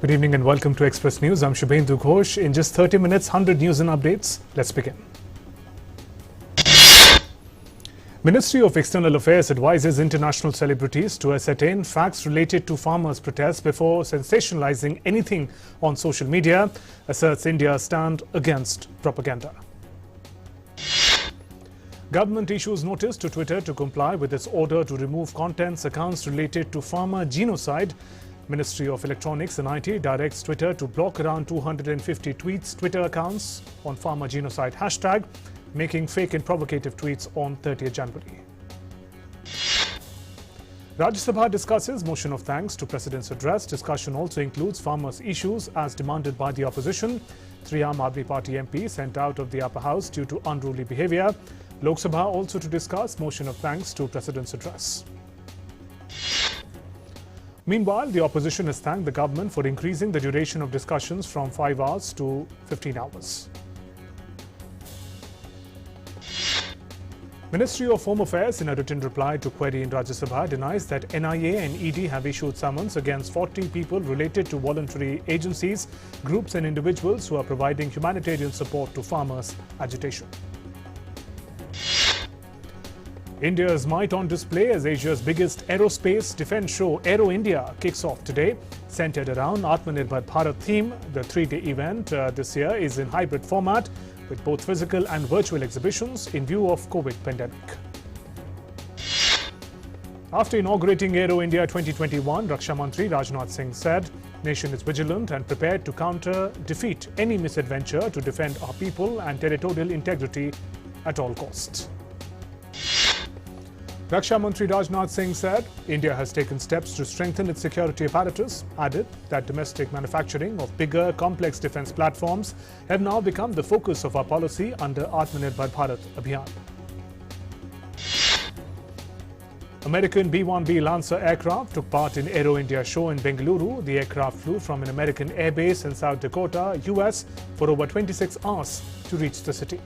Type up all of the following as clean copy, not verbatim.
Good evening and welcome to Express News. I'm Shubhendu Ghosh. In just 30 minutes, 100 news and updates. Let's begin. Ministry of External Affairs advises international celebrities to ascertain facts related to farmers' protests before sensationalizing anything on social media, asserts India's stand against propaganda. Government issues notice to Twitter to comply with its order to remove contents accounts related to farmer genocide. Ministry of Electronics and IT directs Twitter to block around 250 Twitter accounts on farmer genocide hashtag, making fake and provocative tweets on 30th January. Rajya Sabha discusses motion of thanks to President's address. Discussion also includes farmers' issues as demanded by the opposition. 3 Aam Aadmi Party MPs sent out of the upper house due to unruly behaviour. Lok Sabha also to discuss motion of thanks to President's address. Meanwhile, the opposition has thanked the government for increasing the duration of discussions from 5 hours to 15 hours. Ministry of Home Affairs, in a written reply to query in Rajya Sabha, denies that NIA and ED have issued summons against 40 people related to voluntary agencies, groups and individuals who are providing humanitarian support to farmers' agitation. India's might on display as Asia's biggest aerospace defence show, AERO India, kicks off today. Centred around Atmanirbhar Bharat theme, the 3-day event this year is in hybrid format with both physical and virtual exhibitions in view of COVID pandemic. After inaugurating AERO India 2021, Raksha Mantri Rajnath Singh said, "Nation is vigilant and prepared to defeat any misadventure to defend our people and territorial integrity at all costs." Raksha Mantri Rajnath Singh said India has taken steps to strengthen its security apparatus, added that domestic manufacturing of bigger, complex defence platforms have now become the focus of our policy under Atmanirbhar Bharat Abhiyan. American B-1B Lancer aircraft took part in AERO India show in Bengaluru. The aircraft flew from an American airbase in South Dakota, US, for over 26 hours to reach the city.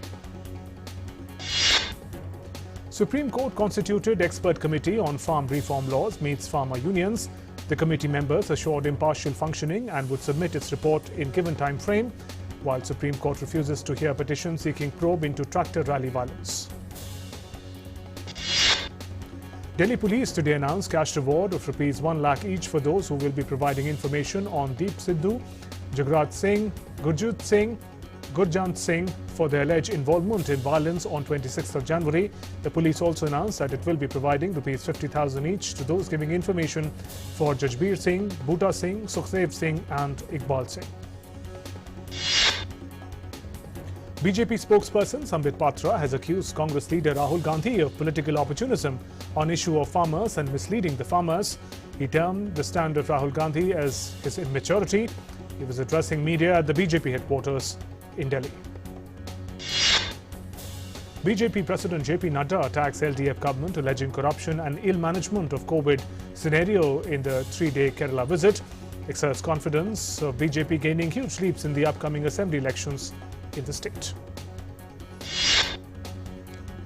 Supreme Court constituted expert committee on farm reform laws meets farmer unions. The committee members assured impartial functioning and would submit its report in given time frame, while Supreme Court refuses to hear petitions seeking probe into tractor rally violence. Delhi Police today announced cash reward of ₹1 lakh each for those who will be providing information on Deep Sidhu, Jagrat Singh, Gurjit Singh, Gurjant Singh for their alleged involvement in violence on 26th of January. The police also announced that it will be providing ₹50,000 each to those giving information for Jajbir Singh, Bhuta Singh, Sukhdev Singh and Iqbal Singh. BJP spokesperson Sambit Patra has accused Congress leader Rahul Gandhi of political opportunism on issue of farmers and misleading the farmers. He termed the stand of Rahul Gandhi as his immaturity. He was addressing media at the BJP headquarters in Delhi. BJP President JP Nadda attacks LDF government alleging corruption and ill management of COVID scenario in the 3-day Kerala visit. Exerts confidence of BJP gaining huge leaps in the upcoming assembly elections in the state.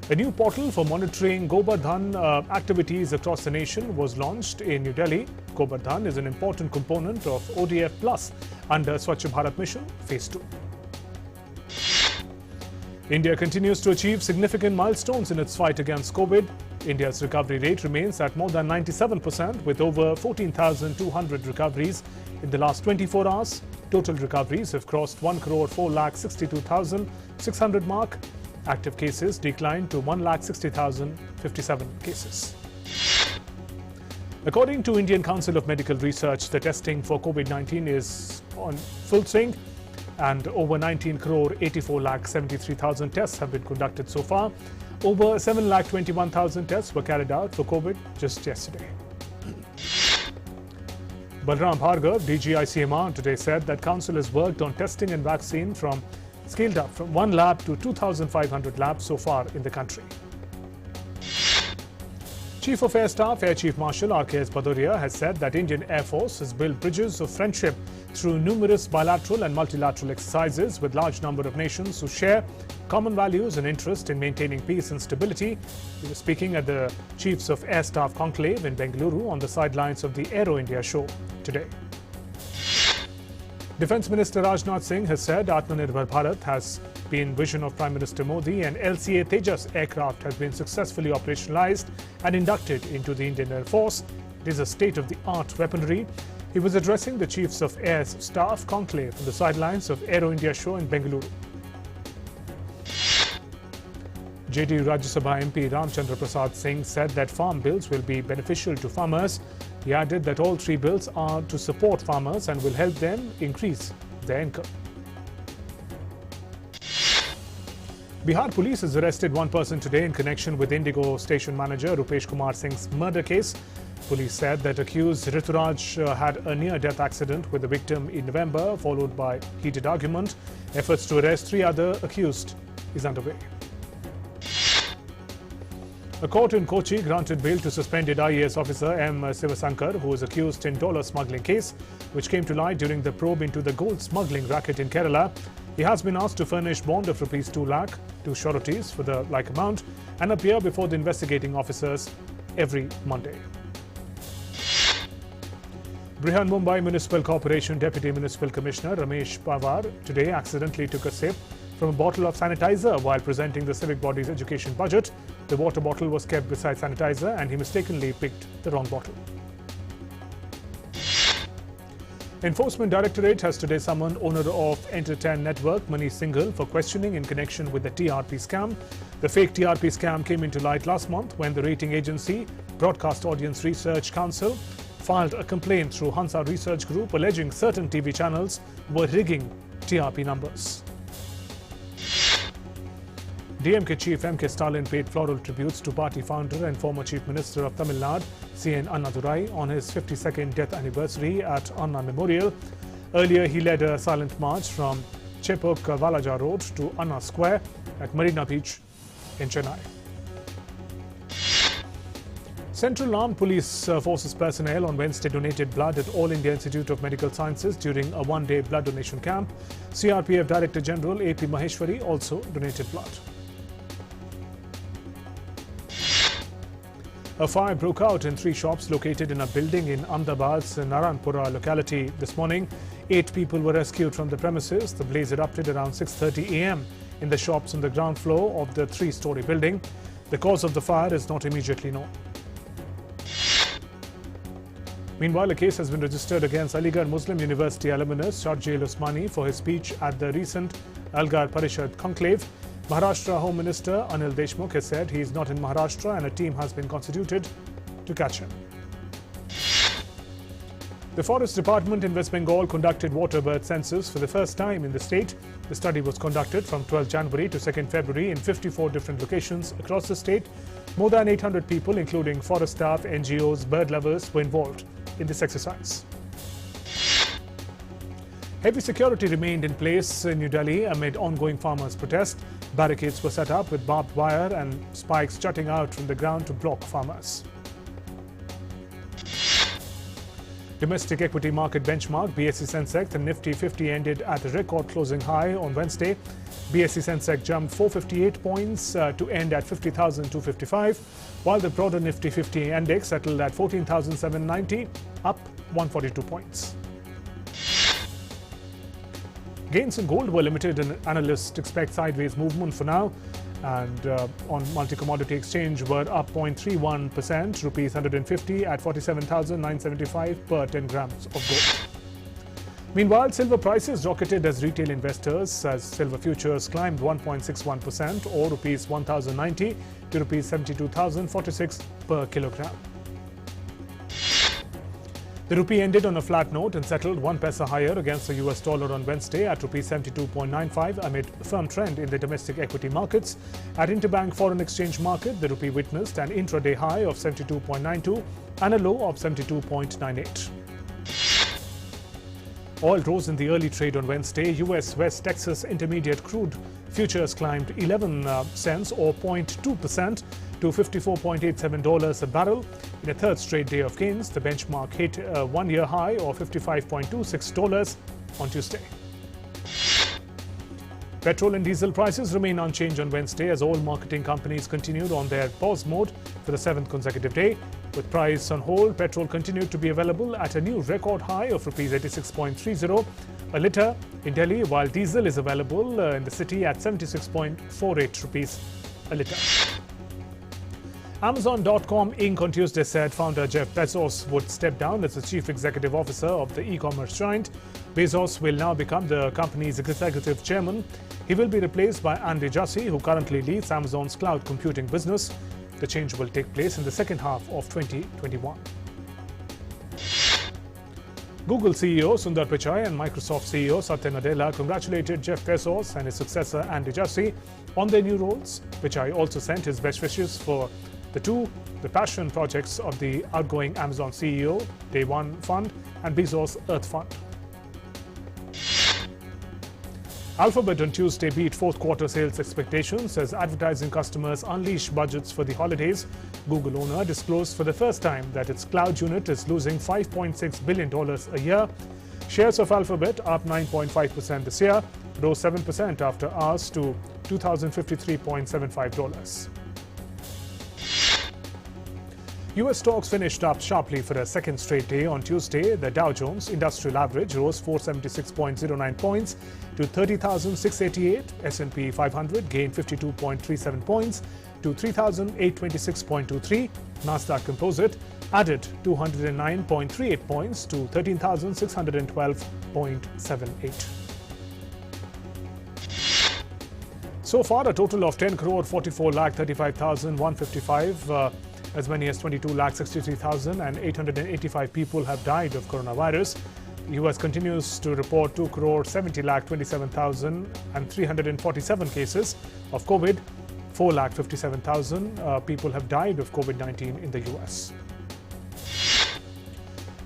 A new portal for monitoring Govardhan activities across the nation was launched in New Delhi. Govardhan is an important component of ODF Plus under Swachh Bharat Mission Phase 2. India continues to achieve significant milestones in its fight against COVID. India's recovery rate remains at more than 97% with over 14,200 recoveries in the last 24 hours. Total recoveries have crossed 1,462,600 mark. Active cases declined to 1,60,057 cases. According to Indian Council of Medical Research, the testing for COVID-19 is on full swing and over 19,84,73,000 tests have been conducted so far. Over 7,21,000 tests were carried out for COVID just yesterday. Balram Bhargav, DG ICMR, today said that Council has worked on testing and vaccine scaled up from 1 lab to 2,500 labs so far in the country. Chief of Air Staff Air Chief Marshal RKS Bhadoria has said that Indian Air Force has built bridges of friendship through numerous bilateral and multilateral exercises with large number of nations who share common values and interest in maintaining peace and stability. He was speaking at the Chiefs of Air Staff Conclave in Bengaluru on the sidelines of the AERO India show today. Defence Minister Rajnath Singh has said Atmanirbhar Bharat has been vision of Prime Minister Modi, and LCA Tejas aircraft has been successfully operationalised and inducted into the Indian Air Force. It is a state-of-the-art weaponry. He was addressing the Chiefs of Air Staff conclave from the sidelines of AERO India show in Bengaluru. JDU Rajya Sabha MP Ramchandra Prasad Singh said that farm bills will be beneficial to farmers. He added that all three bills are to support farmers and will help them increase their income. Bihar police has arrested one person today in connection with Indigo station manager Rupesh Kumar Singh's murder case. Police said that accused Rituraj had a near-death accident with the victim in November, followed by heated argument. Efforts to arrest three other accused is underway. A court in Kochi granted bail to suspended IAS officer M. Sivasankar, who was accused in dollar smuggling case, which came to light during the probe into the gold smuggling racket in Kerala. He has been asked to furnish bond of rupees 2 lakh to sureties for the like amount and appear before the investigating officers every Monday. Brihan Mumbai Municipal Corporation Deputy Municipal Commissioner Ramesh Pawar today accidentally took a sip from a bottle of sanitizer while presenting the civic body's education budget. The water bottle was kept beside sanitizer and he mistakenly picked the wrong bottle. Enforcement Directorate has today summoned owner of Enter10 Network, Manish Singhal, for questioning in connection with the TRP scam. The fake TRP scam came into light last month when the rating agency, Broadcast Audience Research Council, filed a complaint through Hansa Research Group alleging certain TV channels were rigging TRP numbers. DMK Chief M.K. Stalin paid floral tributes to party founder and former Chief Minister of Tamil Nadu, C.N. Annadurai, on his 52nd death anniversary at Anna Memorial. Earlier, he led a silent march from Chepok Valaja Road to Anna Square at Marina Beach in Chennai. Central Armed Police Forces personnel on Wednesday donated blood at All India Institute of Medical Sciences during a one-day blood donation camp. CRPF Director General A.P. Maheshwari also donated blood. A fire broke out in 3 shops located in a building in Ahmedabad's Naranpura locality this morning. 8 people were rescued from the premises. The blaze erupted around 6:30 a.m. in the shops on the ground floor of the 3-story building. The cause of the fire is not immediately known. Meanwhile, a case has been registered against Aligarh Muslim University alumnus Sharjeel Usmani for his speech at the recent Algar Parishad conclave. Maharashtra Home Minister Anil Deshmukh has said he is not in Maharashtra and a team has been constituted to catch him. The Forest Department in West Bengal conducted water bird census for the first time in the state. The study was conducted from 12 January to 2nd February in 54 different locations across the state. More than 800 people, including forest staff, NGOs, bird lovers, were involved in this exercise. Heavy security remained in place in New Delhi amid ongoing farmers' protest. Barricades were set up with barbed wire and spikes jutting out from the ground to block farmers. Domestic equity market benchmark BSE Sensex and Nifty 50 ended at a record closing high on Wednesday. BSE Sensex jumped 458 points to end at 50,255, while the broader Nifty 50 index settled at 14,790, up 142 points. Gains in gold were limited and analysts expect sideways movement for now. And on multi-commodity exchange were up 0.31%, rupees 150 at 47,975 per 10 grams of gold. Meanwhile, silver prices rocketed as retail investors as silver futures climbed 1.61% or rupees 1,090 to rupees 72,046 per kilogram. The rupee ended on a flat note and settled 1 paisa higher against the US dollar on Wednesday at rupees 72.95 amid a firm trend in the domestic equity markets. At interbank foreign exchange market, the rupee witnessed an intraday high of 72.92 and a low of 72.98. Oil rose in the early trade on Wednesday. US West Texas Intermediate crude futures climbed 11 cents or 0.2% to $54.87 a barrel. In a third straight day of gains, the benchmark hit a one-year high of $55.26 on Tuesday. Petrol and diesel prices remain unchanged on Wednesday as oil marketing companies continued on their pause mode for the 7th consecutive day. With price on hold, petrol continued to be available at a new record high of rupees 86.30, a litre in Delhi, while diesel is available in the city at 76.48 rupees a litre. Amazon.com Inc. on Tuesday said founder Jeff Bezos would step down as the chief executive officer of the e-commerce giant. Bezos will now become the company's executive chairman. He will be replaced by Andy Jassy, who currently leads Amazon's cloud computing business. The change will take place in the second half of 2021. Google CEO Sundar Pichai and Microsoft CEO Satya Nadella congratulated Jeff Bezos and his successor Andy Jassy on their new roles. Pichai also sent his best wishes for the passion projects of the outgoing Amazon CEO, Day One Fund, and Bezos Earth Fund. Alphabet on Tuesday beat fourth quarter sales expectations as advertising customers unleash budgets for the holidays. Google owner disclosed for the first time that its cloud unit is losing $5.6 billion a year. Shares of Alphabet up 9.5% this year, rose 7% after hours to $2,053.75. U.S. stocks finished up sharply for a second straight day on Tuesday. The Dow Jones Industrial Average rose 476.09 points to 30,688. S&P 500 gained 52.37 points to 3,826.23. Nasdaq Composite added 209.38 points to 13,612.78. So far, a total of 10,44,35,155. As many as 22,63,885 people have died of coronavirus. The U.S. continues to report 2,70,27,347 cases of COVID. 4,57,000 people have died of COVID-19 in the U.S.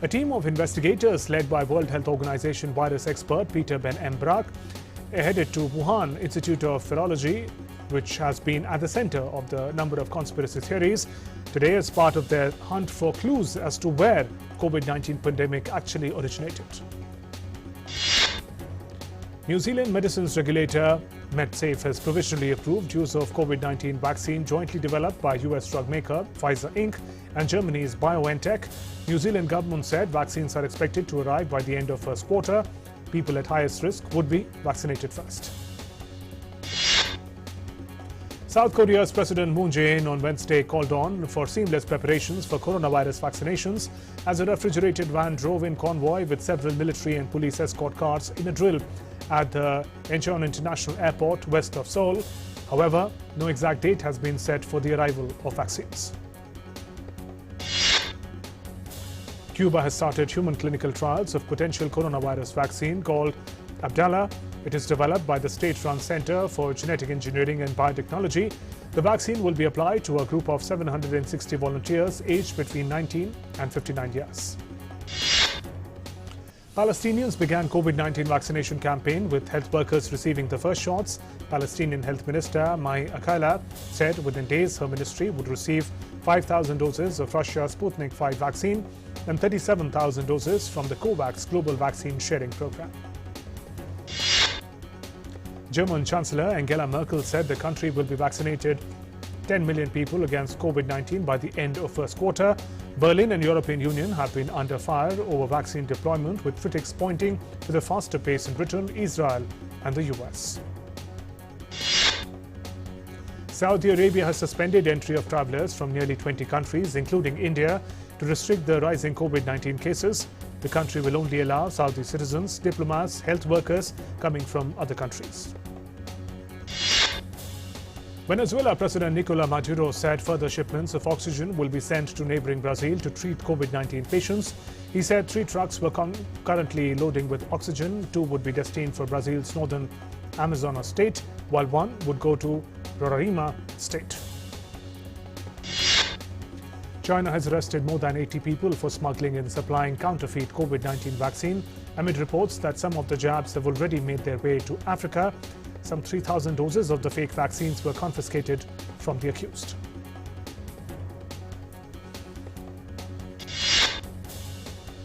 A team of investigators led by World Health Organization virus expert Peter Ben Mbrak headed to Wuhan Institute of Virology, which has been at the center of the number of conspiracy theories today as part of their hunt for clues as to where COVID-19 pandemic actually originated. New Zealand medicines regulator MedSafe has provisionally approved use of COVID-19 vaccine jointly developed by US drug maker Pfizer Inc. and Germany's BioNTech. New Zealand government said vaccines are expected to arrive by the end of first quarter. People at highest risk would be vaccinated first. South Korea's President Moon Jae-in on Wednesday called on for seamless preparations for coronavirus vaccinations as a refrigerated van drove in convoy with several military and police escort cars in a drill at the Incheon International Airport west of Seoul. However, no exact date has been set for the arrival of vaccines. Cuba has started human clinical trials of potential coronavirus vaccine called Abdala. It is developed by the state-run Center for Genetic Engineering and Biotechnology. The vaccine will be applied to a group of 760 volunteers aged between 19 and 59 years. Palestinians began COVID-19 vaccination campaign with health workers receiving the first shots. Palestinian Health Minister Mai Akaila said within days her ministry would receive 5,000 doses of Russia's Sputnik 5 vaccine and 37,000 doses from the COVAX global vaccine sharing program. German Chancellor Angela Merkel said the country will be vaccinated 10 million people against COVID-19 by the end of first quarter. Berlin and European Union have been under fire over vaccine deployment, with critics pointing to the faster pace in Britain, Israel and the US. Saudi Arabia has suspended entry of travelers from nearly 20 countries, including India, to restrict the rising COVID-19 cases. The country will only allow Saudi citizens, diplomats, health workers coming from other countries. Venezuela President Nicolas Maduro said further shipments of oxygen will be sent to neighboring Brazil to treat COVID-19 patients. He said 3 trucks were currently loading with oxygen. 2 would be destined for Brazil's northern Amazonas state, while 1 would go to Roraima state. China has arrested more than 80 people for smuggling and supplying counterfeit COVID-19 vaccine amid reports that some of the jabs have already made their way to Africa. Some 3,000 doses of the fake vaccines were confiscated from the accused.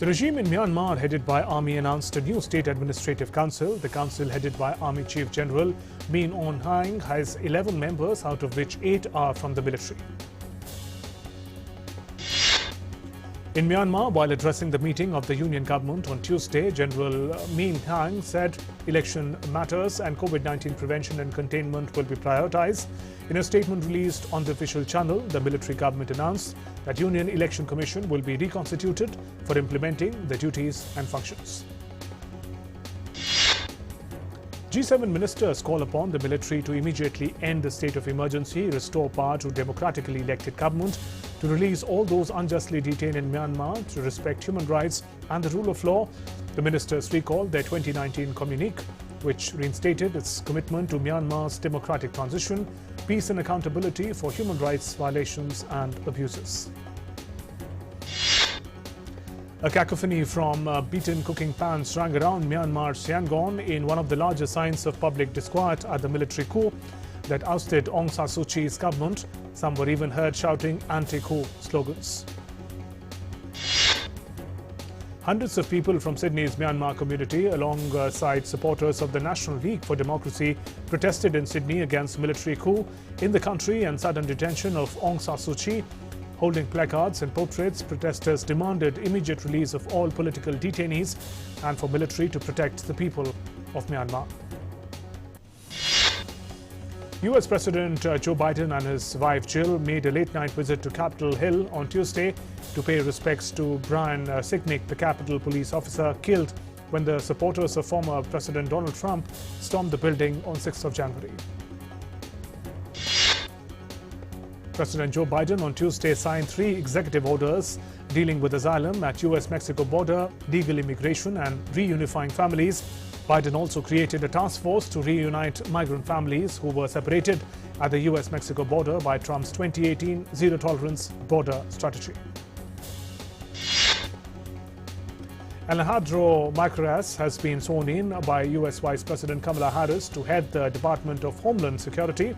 The regime in Myanmar, headed by army, announced a new state administrative council. The council, headed by Army Chief General Min Aung Hlaing, has 11 members, out of which 8 are from the military. In Myanmar, while addressing the meeting of the union government on Tuesday, General Min Aung said election matters and COVID-19 prevention and containment will be prioritized. In a statement released on the official channel, the military government announced that Union Election Commission will be reconstituted for implementing the duties and functions. G7 ministers call upon the military to immediately end the state of emergency, restore power to democratically elected government, to release all those unjustly detained in Myanmar, to respect human rights and the rule of law. The ministers recalled their 2019 communique, which reinstated its commitment to Myanmar's democratic transition, peace and accountability for human rights violations and abuses. A cacophony from beaten cooking pans rang around Myanmar's Yangon in one of the largest signs of public disquiet at the military coup that ousted Aung San Suu Kyi's government. Some were even heard shouting anti-coup slogans. Hundreds of people from Sydney's Myanmar community, alongside supporters of the National League for Democracy, protested in Sydney against military coup in the country and sudden detention of Aung San Suu Kyi. Holding placards and portraits, protesters demanded immediate release of all political detainees and for military to protect the people of Myanmar. US President Joe Biden and his wife Jill made a late-night visit to Capitol Hill on Tuesday to pay respects to Brian Sicknick, the Capitol police officer killed when the supporters of former President Donald Trump stormed the building on 6th of January. President Joe Biden on Tuesday signed 3 executive orders dealing with asylum at US-Mexico border, legal immigration and reunifying families. Biden also created a task force to reunite migrant families who were separated at the US-Mexico border by Trump's 2018 zero-tolerance border strategy. Alejandro Mayorkas has been sworn in by US Vice President Kamala Harris to head the Department of Homeland Security.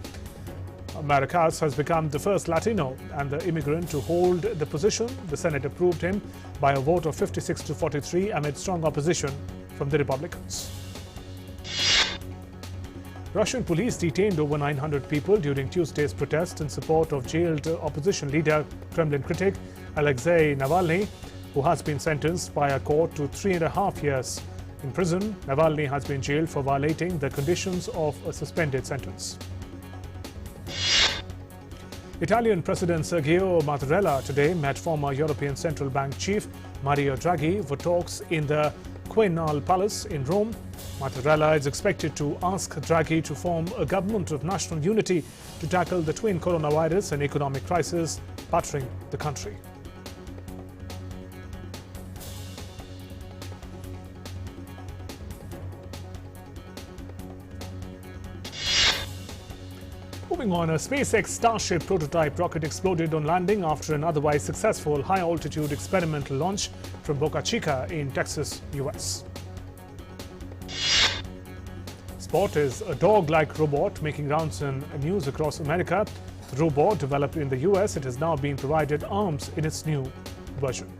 Mayorkas has become the first Latino and the immigrant to hold the position. The Senate approved him by a vote of 56-43 amid strong opposition from the Republicans. Russian police detained over 900 people during Tuesday's protest in support of jailed opposition leader, Kremlin critic Alexei Navalny, who has been sentenced by a court to 3.5 years in prison. Navalny has been jailed for violating the conditions of a suspended sentence. Italian President Sergio Mattarella today met former European Central Bank chief Mario Draghi for talks in the Quirinal Palace in Rome. Mattarella is expected to ask Draghi to form a government of national unity to tackle the twin coronavirus and economic crisis battering the country. Moving on, a SpaceX Starship prototype rocket exploded on landing after an otherwise successful high-altitude experimental launch from Boca Chica in Texas, US. Spot is a dog-like robot making rounds in news across America. The robot, developed in the US, it has now been provided arms in its new version.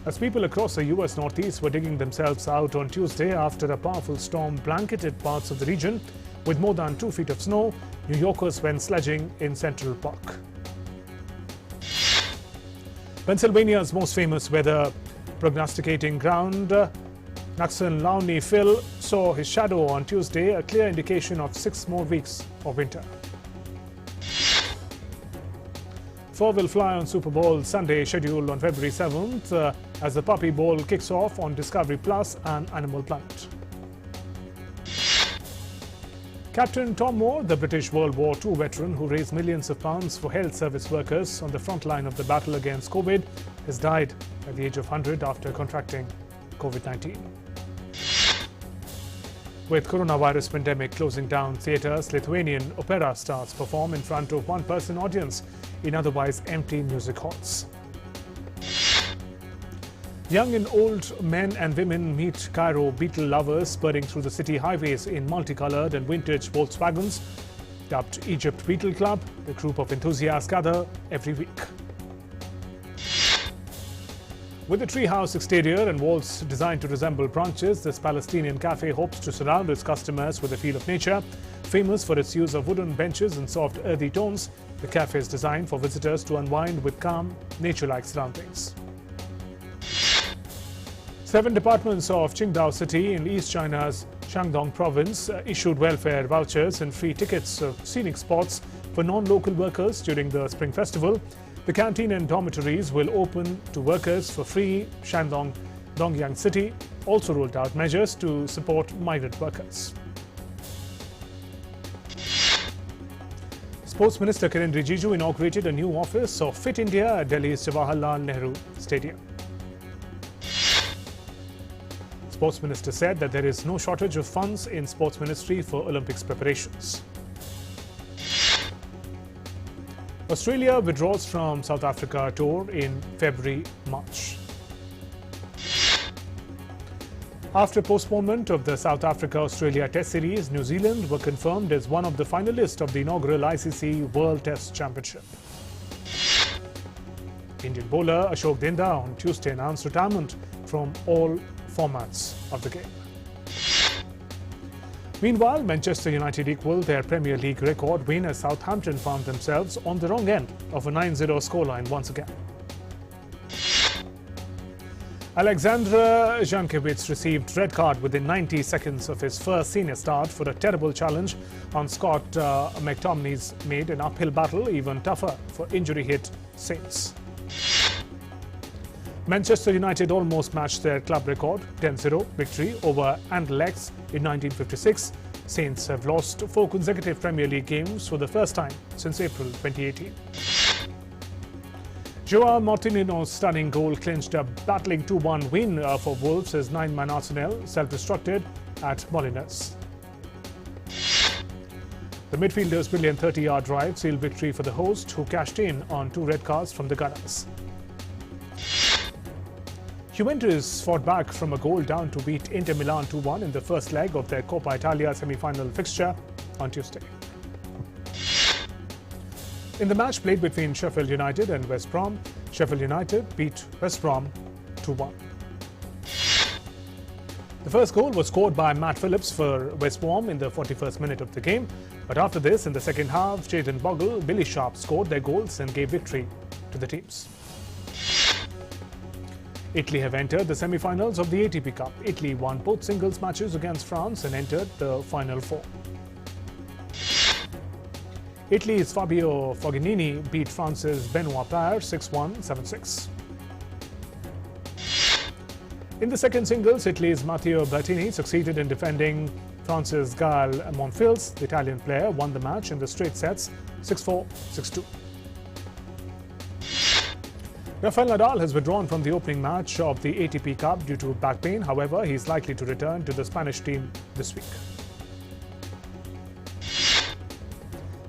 As people across the US Northeast were digging themselves out on Tuesday after a powerful storm blanketed parts of the region, with more than 2 feet of snow, New Yorkers went sledging in Central Park. Pennsylvania's most famous weather prognosticating ground, Naxon Launi Phil, saw his shadow on Tuesday, a clear indication of 6 more weeks of winter. 4 will fly on Super Bowl Sunday, scheduled on February 7th, as the Puppy Bowl kicks off on Discovery Plus and Animal Planet. Captain Tom Moore, the British World War II veteran who raised millions of pounds for health service workers on the front line of the battle against COVID, has died at the age of 100 after contracting COVID-19. With coronavirus pandemic closing down theatres, Lithuanian opera stars perform in front of one-person audience in otherwise empty music halls. Young and old men and women meet Cairo Beetle lovers spurring through the city highways in multicolored and vintage Volkswagens. Dubbed Egypt Beetle Club, the group of enthusiasts gather every week. With a treehouse exterior and walls designed to resemble branches, this Palestinian cafe hopes to surround its customers with a feel of nature. Famous for its use of wooden benches and soft earthy tones, The cafe is designed for visitors to unwind with calm, nature-like surroundings. 7 departments of Qingdao City in East China's Shandong province issued welfare vouchers and free tickets of scenic spots for non-local workers during the Spring Festival. The canteen and dormitories will open to workers for free. Shandong Dongyang City also rolled out measures to support migrant workers. Sports Minister Kiren Rijiju inaugurated a new office of Fit India at Delhi's Jawaharlal Nehru Stadium. Sports Minister said that there is no shortage of funds in Sports Ministry for Olympics preparations. Australia withdraws from South Africa tour in February-March. After postponement of the South Africa-Australia Test Series, New Zealand were confirmed as one of the finalists of the inaugural ICC World Test Championship. Indian bowler Ashok Denda on Tuesday announced retirement from all formats of the game. Meanwhile, Manchester United equalled their Premier League record win as Southampton found themselves on the wrong end of a 9-0 scoreline once again. Alexander Jankiewicz received red card within 90 seconds of his first senior start for a terrible challenge on Scott McTominay's made an uphill battle even tougher for injury-hit Saints. Manchester United almost matched their club record 10-0 victory over Anderlecht in 1956. Saints have lost 4 consecutive Premier League games for the first time since April 2018. Joao Martinino's stunning goal clinched a battling 2-1 win for Wolves as 9-man Arsenal self-destructed at Molineux. The midfielder's brilliant 30-yard drive sealed victory for the host, who cashed in on 2 red cards from the Gunners. Juventus fought back from a goal down to beat Inter Milan 2-1 in the first leg of their Coppa Italia semi-final fixture on Tuesday. In the match played between Sheffield United and West Brom, Sheffield United beat West Brom 2-1. The first goal was scored by Matt Phillips for West Brom in the 41st minute of the game, but after this, in the second half, Jayden Bogle, Billy Sharp scored their goals and gave victory to the teams. Italy have entered the semi-finals of the ATP Cup. Italy won both singles matches against France and entered the final 4. Italy's Fabio Fognini beat France's Benoit Paire 6-1, 7-6. In the second singles, Italy's Matteo Bertini succeeded in defending France's Gael Monfils. The Italian player won the match in the straight sets 6-4, 6-2. Rafael Nadal has withdrawn from the opening match of the ATP Cup due to back pain. However, he is likely to return to the Spanish team this week.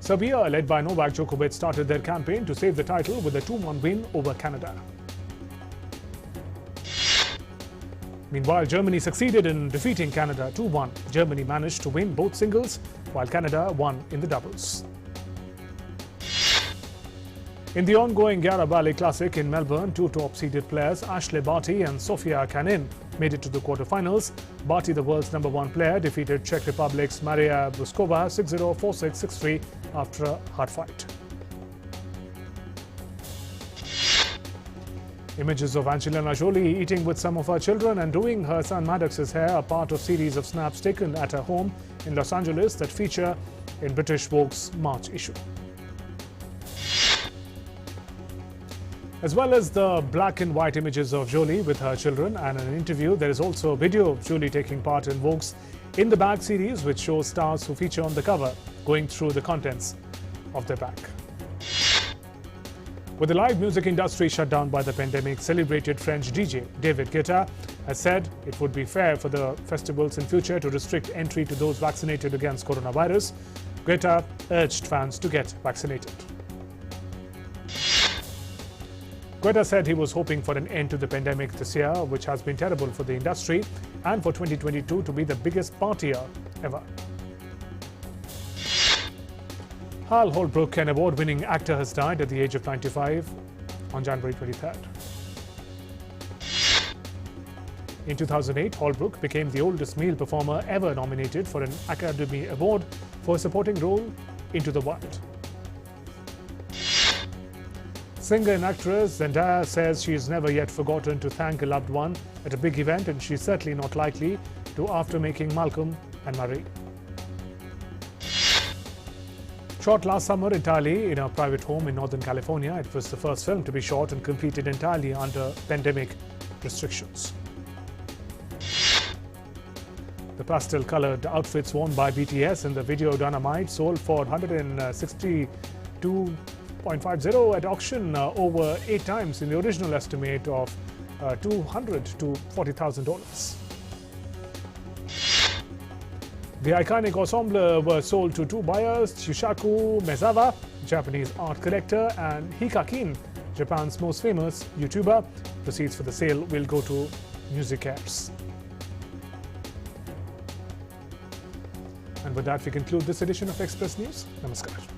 Serbia, led by Novak Djokovic, started their campaign to save the title with a 2-1 win over Canada. Meanwhile, Germany succeeded in defeating Canada 2-1. Germany managed to win both singles, while Canada won in the doubles. In the ongoing Garabali Classic in Melbourne, 2 top-seeded players, Ashley Barty and Sofia Kenin, made it to the quarterfinals. Barty, the world's #1 player, defeated Czech Republic's Maria Buskova 6-0, 4-6, 6-3 after a hard fight. Images of Angelina Jolie eating with some of her children and doing her son Maddox's hair are part of a series of snaps taken at her home in Los Angeles that feature in British Vogue's March issue. As well as the black and white images of Jolie with her children and an interview, there is also a video of Jolie taking part in Vogue's In the Bag series, which shows stars who feature on the cover going through the contents of their bag. With the live music industry shut down by the pandemic, celebrated French DJ David Guetta has said it would be fair for the festivals in future to restrict entry to those vaccinated against coronavirus. Guetta urged fans to get vaccinated. Guetta said he was hoping for an end to the pandemic this year, which has been terrible for the industry, and for 2022 to be the biggest party year ever. Hal Holbrook, an award-winning actor, has died at the age of 95 on January 23rd. In 2008, Holbrook became the oldest male performer ever nominated for an Academy Award for a supporting role Into the Wild. Singer and actress Zendaya says she has never yet forgotten to thank a loved one at a big event, and she's certainly not likely to after making Malcolm and Marie. Shot last summer entirely in a private home in Northern California, it was the first film to be shot and completed entirely under pandemic restrictions. The pastel-colored outfits worn by BTS in the video Dynamite sold for $162.50 at auction, over 8 times in the original estimate of $200,000 to $40,000. The iconic ensemble were sold to 2 buyers, Shishaku Mezawa, Japanese art collector, and Hikakin, Japan's most famous YouTuber. Proceeds for the sale will go to music cares. And with that, we conclude this edition of Express News. Namaskar.